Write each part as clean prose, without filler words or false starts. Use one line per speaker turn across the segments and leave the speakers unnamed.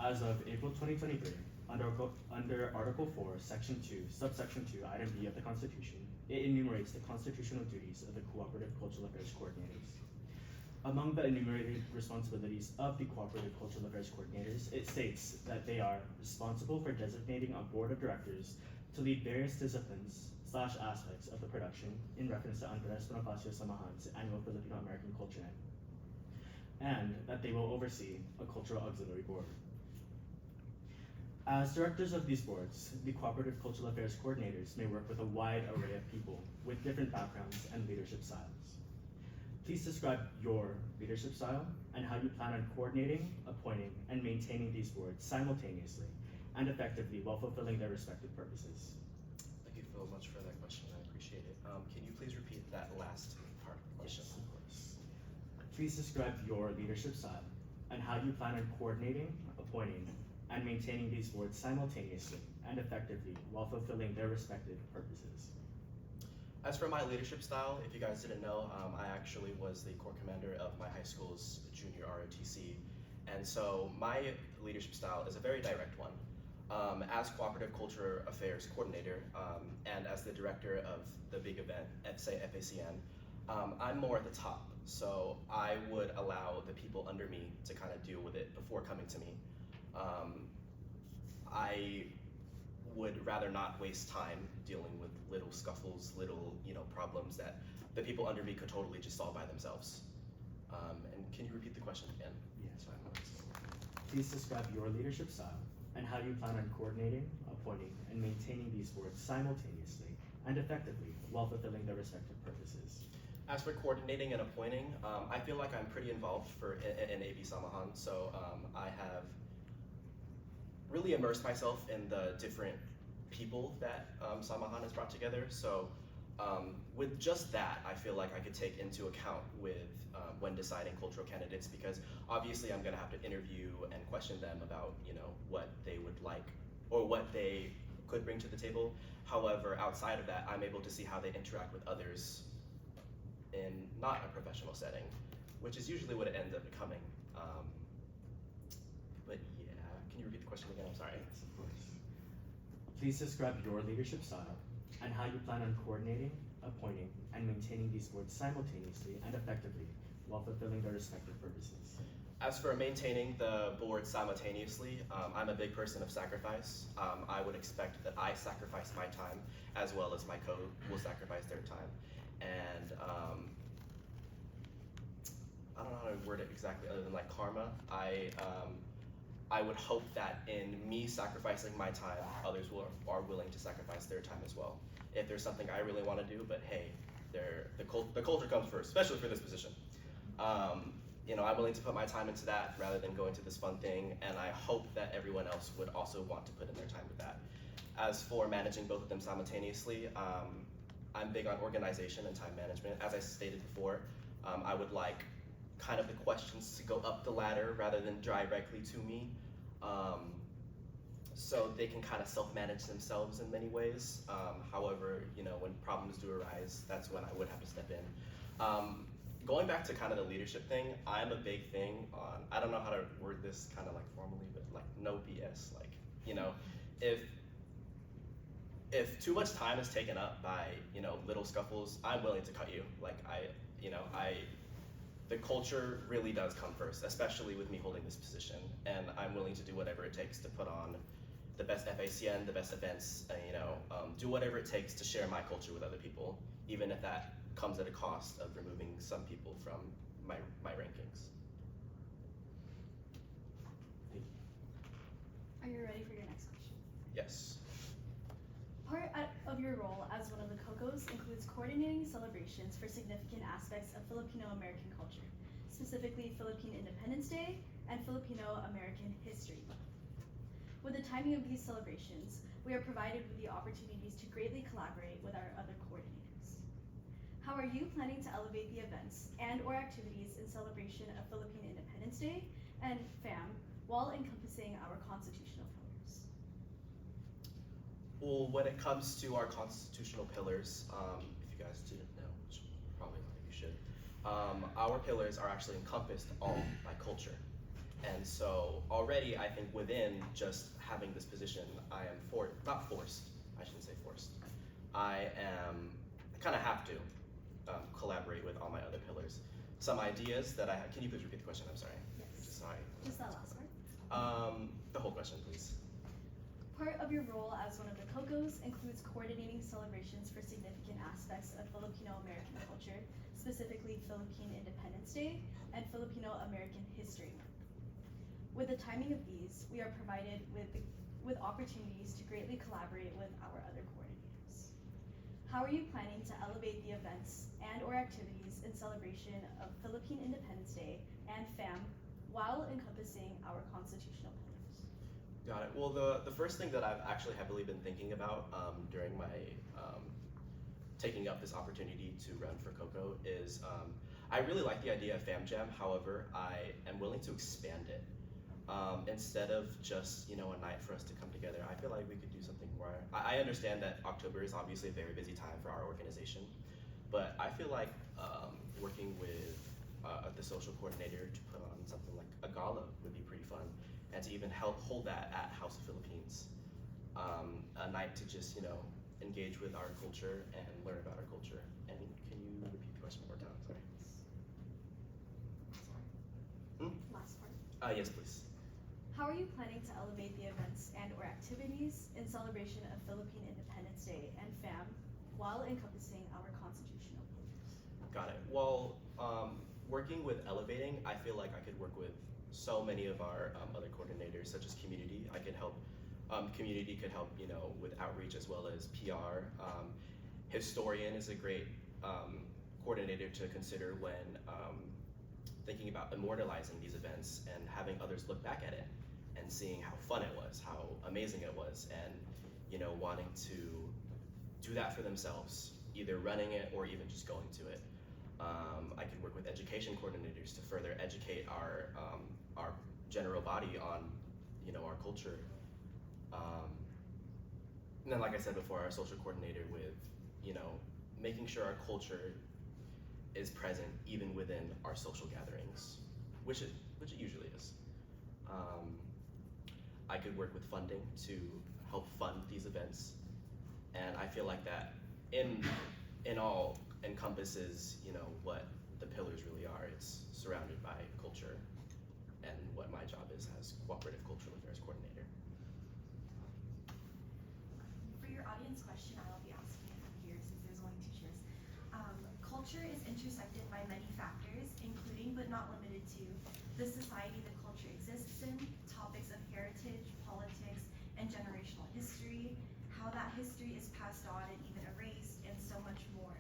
As of April 2023, under Article 4, Section 2, Subsection 2, Item B of the Constitution, it enumerates the constitutional duties of the Cooperative Cultural Affairs Coordinators. Among the enumerated responsibilities of the Cooperative Cultural Affairs Coordinators, it states that they are responsible for designating a board of directors to lead various disciplines/aspects of the production in reference to Andres Bonifacio Samahan's annual Filipino American Culture Night, and that they will oversee a cultural auxiliary board. As directors of these boards, the Cooperative Cultural Affairs Coordinators may work with a wide array of people with different backgrounds and leadership styles. Please describe your leadership style and how you plan on coordinating, appointing, and maintaining these boards simultaneously and effectively while fulfilling their respective purposes.
Thank you so much for that question. I appreciate it. Can you please repeat that last part of the question?
Yes, of course. Please describe your leadership style and how you plan on coordinating, appointing, and maintaining these boards simultaneously and effectively while fulfilling their respective purposes.
As for my leadership style, if you guys didn't know, I actually was the corps commander of my high school's junior ROTC. And so my leadership style is a very direct one. As Cooperative Culture Affairs Coordinator and as the director of the big event, say FACN, I'm more at the top. So I would allow the people under me to kind of deal with it before coming to me. I would rather not waste time dealing with little scuffles, little problems that the people under me could totally just solve by themselves. And can you repeat the question again?
Yes, of course. Please describe your leadership style and how you plan on coordinating, appointing, and maintaining these boards simultaneously and effectively while fulfilling their respective purposes.
As for coordinating and appointing, I feel like I'm pretty involved in AB Samahan, so I have really immersed myself in the different people that Samahan has brought together. So with just that, I feel like I could take into account with when deciding cultural candidates, because obviously I'm gonna have to interview and question them about what they would like or what they could bring to the table. However, outside of that, I'm able to see how they interact with others in not a professional setting, which is usually what it ends up becoming. But yeah, can you repeat the question again? I'm sorry.
Yes, of course. Please describe your leadership style and how you plan on coordinating, appointing, and maintaining these boards simultaneously and effectively while fulfilling their respective purposes.
As for maintaining the board simultaneously, I'm a big person of sacrifice. I would expect that I sacrifice my time as well as my will sacrifice their time. And I don't know how to word it exactly other than like karma. I would hope that in me sacrificing my time, others are willing to sacrifice their time as well. If there's something I really want to do, but hey, the culture comes first, especially for this position. I'm willing to put my time into that rather than go into this fun thing, and I hope that everyone else would also want to put in their time with that. As for managing both of them simultaneously, I'm big on organization and time management. As I stated before, I would like kind of the questions to go up the ladder rather than directly to me, so they can kind of self-manage themselves in many ways. However, when problems do arise, that's when I would have to step in. Going back to kind of the leadership thing, I'm a big thing on, I don't know how to word this kind of like formally, but like no BS. Like, if too much time is taken up by, little scuffles, I'm willing to cut you. Like the culture really does come first, especially with me holding this position. And I'm willing to do whatever it takes to put on the best FACN, the best events, and, do whatever it takes to share my culture with other people, even if that comes at a cost of removing some people from my rankings.
Thank you.
Are you ready for your next question?
Yes.
Part of your role as one of the COCOs includes coordinating celebrations for significant aspects of Filipino-American culture, specifically Philippine Independence Day and Filipino-American History Month. With the timing of these celebrations, we are provided with the opportunities to greatly collaborate with our other coordinators. How are you planning to elevate the events and/or activities in celebration of Philippine Independence Day and FAM while encompassing our constitutional pillars?
Well, when it comes to our constitutional pillars, if you guys didn't know, which probably you should, Our pillars are actually encompassed all by culture. And so already I think within just having this position, I am not forced, I shouldn't say forced. I kind of have to collaborate with all my other pillars. Some ideas that I have, can you please repeat the question? I'm sorry.
Yes.
Just sorry.
Just that last part.
The whole question, please.
Part of your role as one of the COCOs includes coordinating celebrations for significant aspects of Filipino-American culture, specifically Philippine Independence Day and Filipino-American History Month. With the timing of these, we are provided with opportunities to greatly collaborate with our other coordinators. How are you planning to elevate the events and or activities in celebration of Philippine Independence Day and FAM while encompassing our constitutional pillars?
Got it. Well, the first thing that I've actually heavily been thinking about during my taking up this opportunity to run for COCO is I really like the idea of Fam Jam. However, I am willing to expand it. Instead of just a night for us to come together, I feel like we could do something more. I understand that October is obviously a very busy time for our organization, but I feel like working with the social coordinator to put on something like a gala would be pretty fun, and to even help hold that at House of Philippines, a night to just engage with our culture and learn about our culture. And can you repeat the question one more time? Sorry.
Last part.
Yes, please.
How are you planning to elevate the events and or activities in celebration of Philippine Independence Day and FAM while encompassing our constitutional pillars?
Got it. Well, working with elevating, I feel like I could work with so many of our other coordinators, such as community. I could help. Community could help, with outreach as well as PR. Historian is a great coordinator to consider when thinking about immortalizing these events and having others look back at it and seeing how fun it was, how amazing it was, and wanting to do that for themselves, either running it or even just going to it. I could work with education coordinators to further educate our general body on our culture. And then, like I said before, our social coordinator with making sure our culture is present even within our social gatherings, which it usually is. I could work with funding to help fund these events, and I feel like that in all encompasses what the pillars really are. It's surrounded by culture and what my job is as Cooperative Cultural Affairs Coordinator.
For your audience question, I will be asking it from here since there's only 2 chairs. Culture is intersected by many factors, including but not limited to the society the culture exists in, topics of heritage, politics, and generational history, how that history is passed on and even erased, and so much more.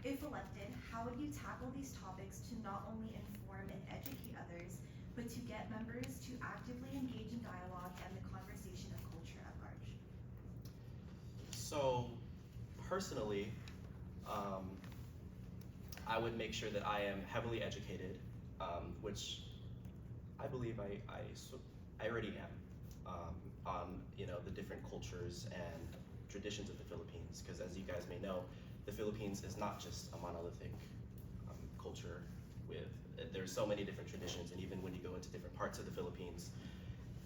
If elected, how would you tackle these topics to not only inform and educate others, but to get members to actively engage in dialogue and the conversation of culture at large?
So, personally, I would make sure that I am heavily educated, which I believe I already am, on the different cultures and traditions of the Philippines. Because as you guys may know, the Philippines is not just a monolithic culture. There's so many different traditions, and even when you go into different parts of the Philippines,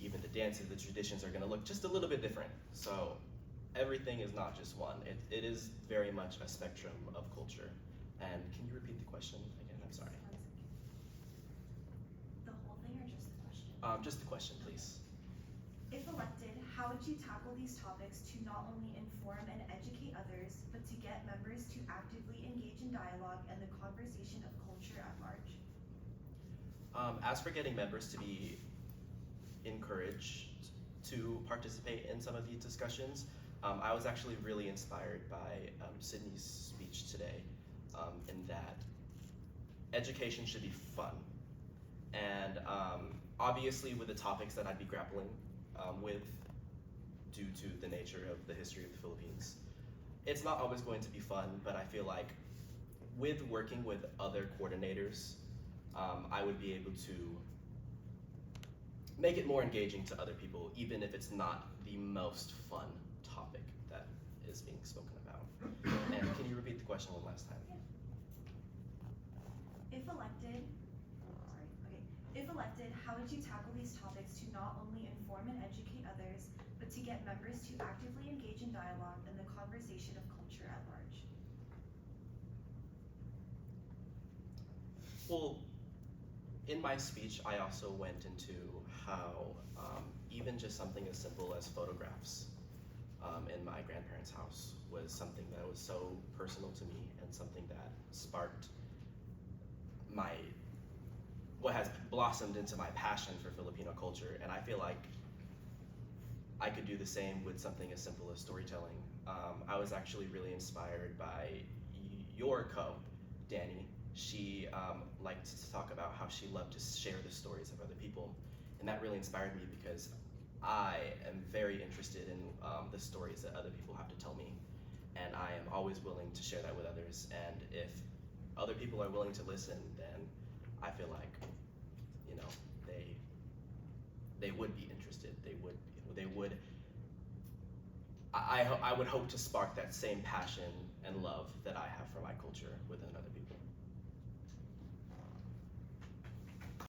even the dances, the traditions are going to look just a little bit different. So everything is not just one. It is very much a spectrum of culture. And can you repeat the question again? I'm sorry.
The whole thing or just the question?
Just the question, please.
If elected, how would you tackle these topics to not only inform and educate others, but to get members to actively engage in dialogue and the conversation of culture at large?
As for getting members to be encouraged to participate in some of these discussions, I was actually really inspired by Sydney's speech today, in that education should be fun. And obviously with the topics that I'd be grappling with due to the nature of the history of the Philippines, it's not always going to be fun, but I feel like with working with other coordinators, I would be able to make it more engaging to other people, even if it's not the most fun topic that is being spoken about. And can you repeat the question one last time?
If elected, if elected, how would you tackle these topics to not only inform and educate others, but to get members to actively engage in dialogue and the conversation of culture at large?
Well, in my speech, I also went into how even just something as simple as photographs in my grandparents' house was something that was so personal to me and something that sparked what has blossomed into my passion for Filipino culture. And I feel like I could do the same with something as simple as storytelling. I was actually really inspired by your Danny. She liked to talk about how she loved to share the stories of other people. And that really inspired me because I am very interested in the stories that other people have to tell me. And I am always willing to share that with others. And if other people are willing to listen, then I feel like, they would be interested. I would hope to spark that same passion and love that I have for my culture within other people.